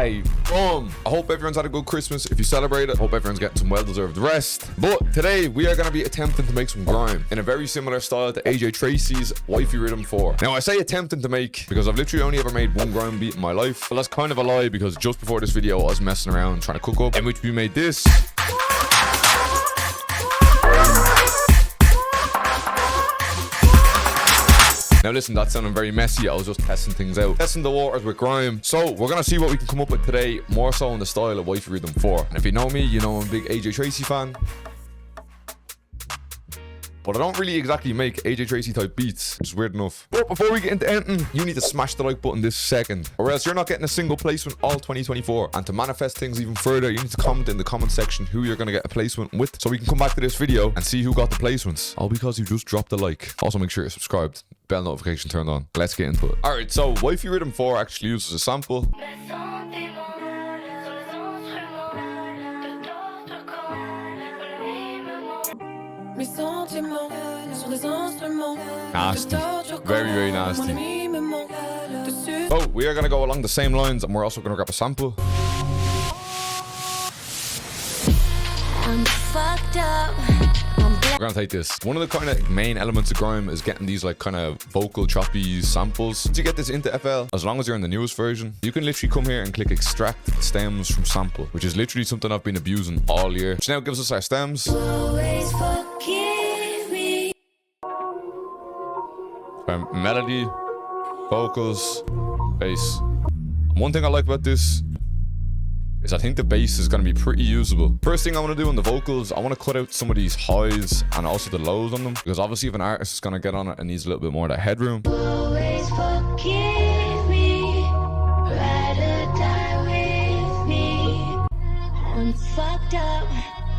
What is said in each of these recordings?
Aye, boom. I hope everyone's had a good Christmas. If you celebrate it, I hope everyone's getting some well-deserved rest. But today, we are going to be attempting to make some grime in a very similar style to AJ Tracey's Wiffey Riddim 4. Now, I say attempting to make because I've literally only ever made one grime beat in my life. But that's kind of a lie because just before this video, I was messing around trying to cook up, in which we made this. Now listen, that's sounding very messy. I was just testing things out. Testing the waters with grime. So we're going to see what we can come up with today, more so in the style of Wiffey Riddim 4. And if you know me, you know I'm a big AJ Tracey fan. But I don't really exactly make AJ Tracey type beats, which is weird enough. But before we get into anything, you need to smash the like button this second, or else you're not getting a single placement all 2024. And to manifest things even further, you need to comment in the comment section who you're going to get a placement with, so we can come back to this video and see who got the placements. All because you just dropped a like. Also make sure you're subscribed, bell notification turned on. Let's get into it. Alright, so Wiffey Riddim 4 actually uses a sample. Nasty. Very, very nasty. So we are going to go along the same lines and we're also going to grab a sample. I'm fucked up. We're going to take this. One of the kind of main elements of grime is getting these like kind of vocal choppy samples. Once you get this into FL, as long as you're in the newest version, you can literally come here and click extract stems from sample, which is literally something I've been abusing all year. Which now gives us our stems. Melody, vocals, bass. And one thing I like about this is I think the bass is going to be pretty usable. First thing I want to do on the vocals, I want to cut out some of these highs and also the lows on them, because obviously if an artist is going to get on it, it needs a little bit more of that headroom. Always forgive me, ride or die with me. I'm fucked up.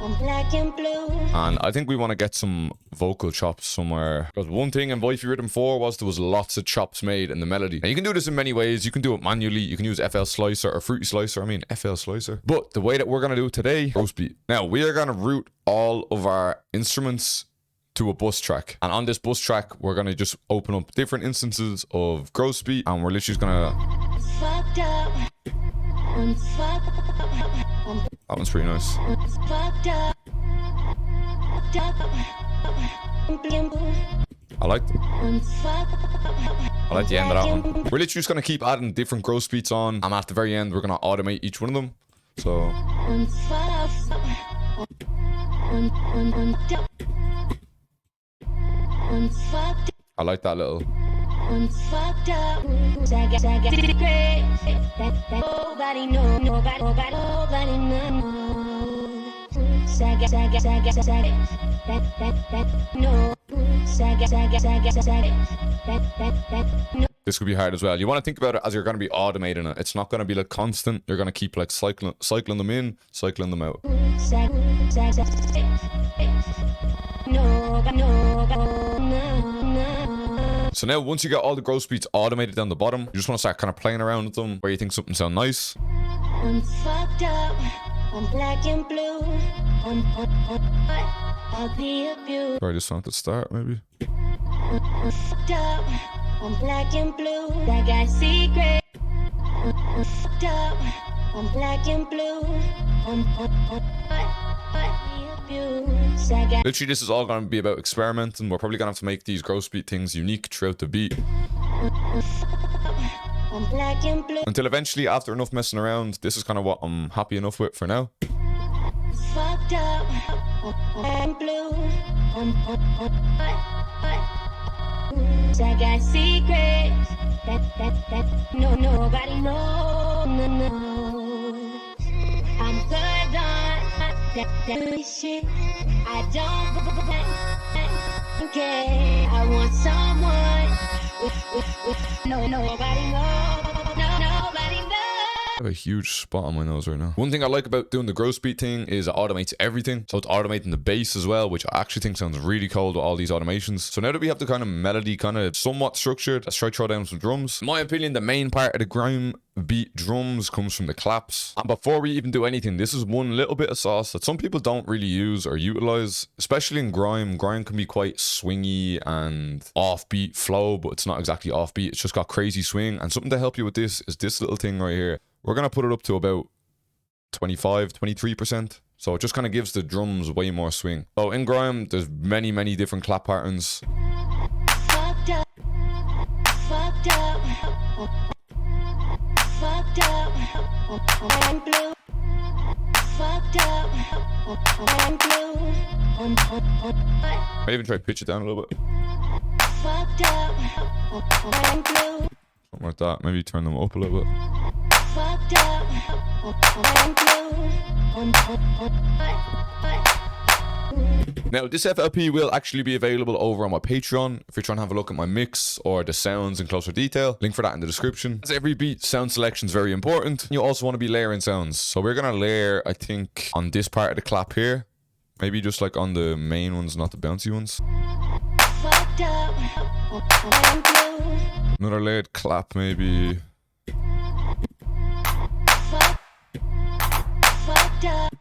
I'm black and blue. And I think we want to get some vocal chops somewhere. Because one thing in Wiffey Riddim 4 was there was lots of chops made in the melody. And you can do this in many ways. You can do it manually. You can use FL Slicer or Fruity Slicer. I mean, FL Slicer. But the way that we're going to do it today, roast beat. Now, we are going to route all of our instruments to a bus track. And on this bus track, we're going to just open up different instances of gross beat. And we're literally just going to... Fucked up. I'm fucked up. That one's pretty nice. I like the end of that one. We're literally just going to keep adding different gross beats on, and at the very end we're going to automate each one of them. So I like that little. This could be hard as well. You want to think about it as you're going to be automating it. It's not going to be like constant. You're going to keep like cycling them in, cycling them out. So now once you get all the gross beats automated down the bottom, you just want to start kind of playing around with them where you think something sounds nice. I'm fucked up. I'm black and blue. I'll be abused. Try this one at the start, maybe. I'm fucked up. I'm black and blue. I got secret. I'm fucked up. I'm black and blue. Literally, this is all going to be about experimenting. We're probably going to have to make these gross beat things unique throughout the beat. I'm black and blue. Until eventually, after enough messing around, this is kind of what I'm happy enough with for now. Fucked up. I'm blue. I got secrets that nobody knows. I'm good on that shit. I don't care. I want someone with nobody knows. Nobody knows. I have a huge spot on my nose right now. One thing I like about doing the gross beat thing is it automates everything. So it's automating the bass as well, which I actually think sounds really cool with all these automations. So now that we have the kind of melody kind of somewhat structured, let's try throw down some drums. In my opinion, the main part of the grime beat drums comes from the claps. And before we even do anything, this is one little bit of sauce that some people don't really use or utilize, especially in grime. Grime can be quite swingy and offbeat flow, but it's not exactly offbeat. It's just got crazy swing. And something to help you with this is this little thing right here, we're going to put it up to about 25, 23%. So it just kind of gives the drums way more swing. So in Grime, there's many, many different clap patterns. Fucked up. Fucked up. Fucked up. I'm blue. Fucked up. I'm blue. I even try to pitch it down a little bit. Fucked up. I'm blue. Something like that. Maybe turn them up a little bit. Fucked up. I'm blue. Now, this FLP will actually be available over on my Patreon if you're trying to have a look at my mix or the sounds in closer detail. Link for that in the description. As every beat, sound selection is very important. You also want to be layering sounds. So we're going to layer, I think, on this part of the clap here. Maybe just like on the main ones, not the bouncy ones. Fucked up. I'm blue. Another layered clap, maybe. Fucked up.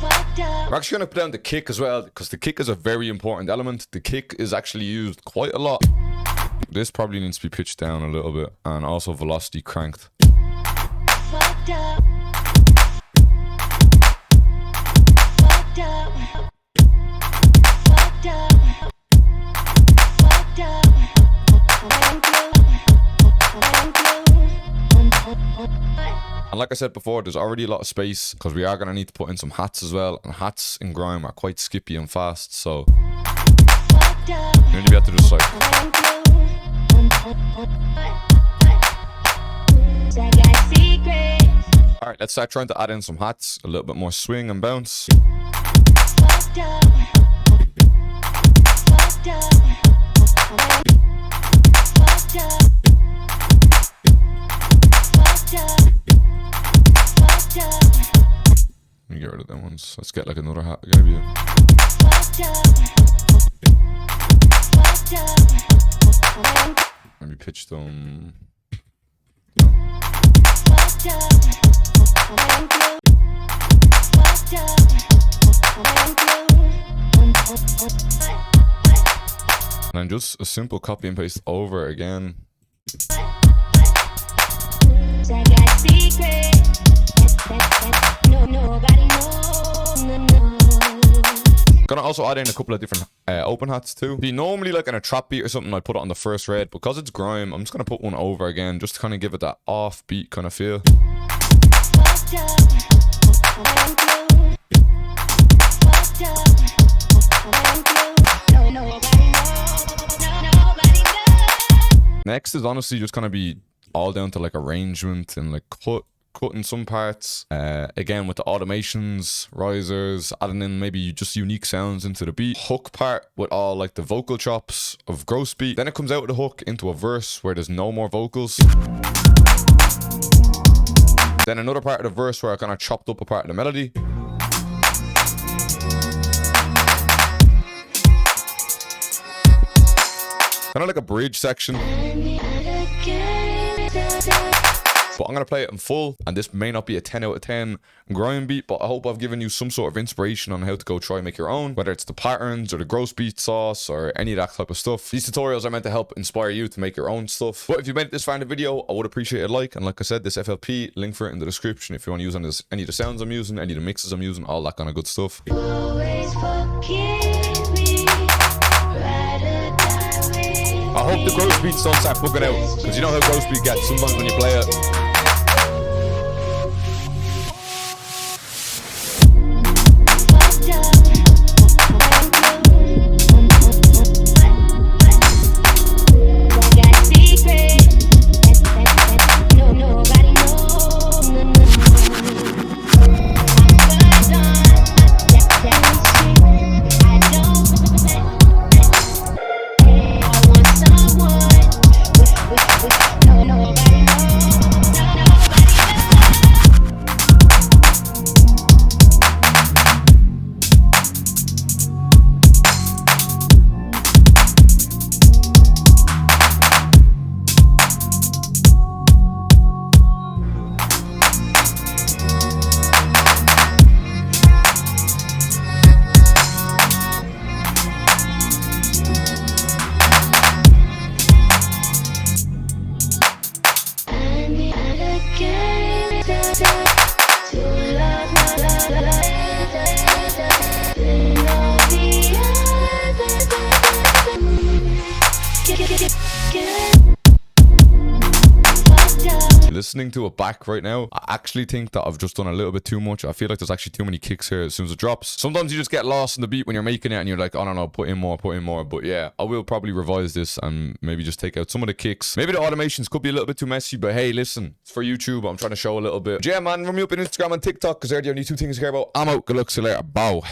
Fucked up. We're actually going to put down the kick as well, because the kick is a very important element. The kick is actually used quite a lot. This probably needs to be pitched down a little bit, and also velocity cranked. Fucked up. Fucked up. Fucked up. Fucked up. I'm blue. I'm blue. And like I said before, there's already a lot of space, because we are going to need to put in some hats as well. And hats in Grime are quite skippy and fast, so Fucked up. you need to be able to just like... I'm blue. I got secrets. Alright, let's start trying to add in some hats. A little bit more swing and bounce. Fucked up. Fucked up. Fucked up. Fucked up. Fucked up. Let me get rid of them ones. Let's get like another hat. Maybe. Fucked up. Fucked up. Maybe pitch them. Fucked up. I'm blue. Fucked up. I'm blue. And then just a simple copy and paste over again. I got secrets. No, nobody knows. No. Gonna also add in a couple of different open hats too. Be normally like in a trap beat or something, I'd put it on the first red. Because it's Grime, I'm just gonna put one over again, just to kind of give it that offbeat kind of feel. Fucked up. I'm blue. Fucked up. I'm blue. No, nobody knows. No, nobody knows. Next is honestly just gonna be all down to like arrangement and like cutting some parts. Again with the automations, risers, adding in maybe just unique sounds into the beat. Hook part with all like the vocal chops of gross beat. Then it comes out of the hook into a verse where there's no more vocals. Then another part of the verse where I kind of chopped up a part of the melody. Kind of like a bridge section. But I'm going to play it in full, and this may not be a 10 out of 10 Grime beat, but I hope I've given you some sort of inspiration on how to go try and make your own, whether it's the patterns or the gross beat sauce or any of that type of stuff. These tutorials are meant to help inspire you to make your own stuff. But if you made it this far in the video, I would appreciate a like, and like I said, this FLP, link for it in the description if you want to use any of the sounds I'm using, any of the mixes I'm using, all that kind of good stuff. Always forgive me. Ride or die with I hope the gross beats don't start bugging out, because you know how gross beat gets sometimes when you play it. fucked up. I got secrets. No, nobody knows. No. I'm good on that shit. I don't. I want someone with no, nobody knows. Listening to it back right now, I actually think that I've just done a little bit too much. I feel like there's actually too many kicks here as soon as it drops. Sometimes you just get lost in the beat when you're making it and you're like, I don't know, put in more. But yeah, I will probably revise this and maybe just take out some of the kicks. Maybe the automations could be a little bit too messy, but hey, listen, it's for YouTube. I'm trying to show a little bit. But yeah, man, run me up on Instagram and TikTok because they're the only two things I care about. I'm out. Good luck. See you later. Bow.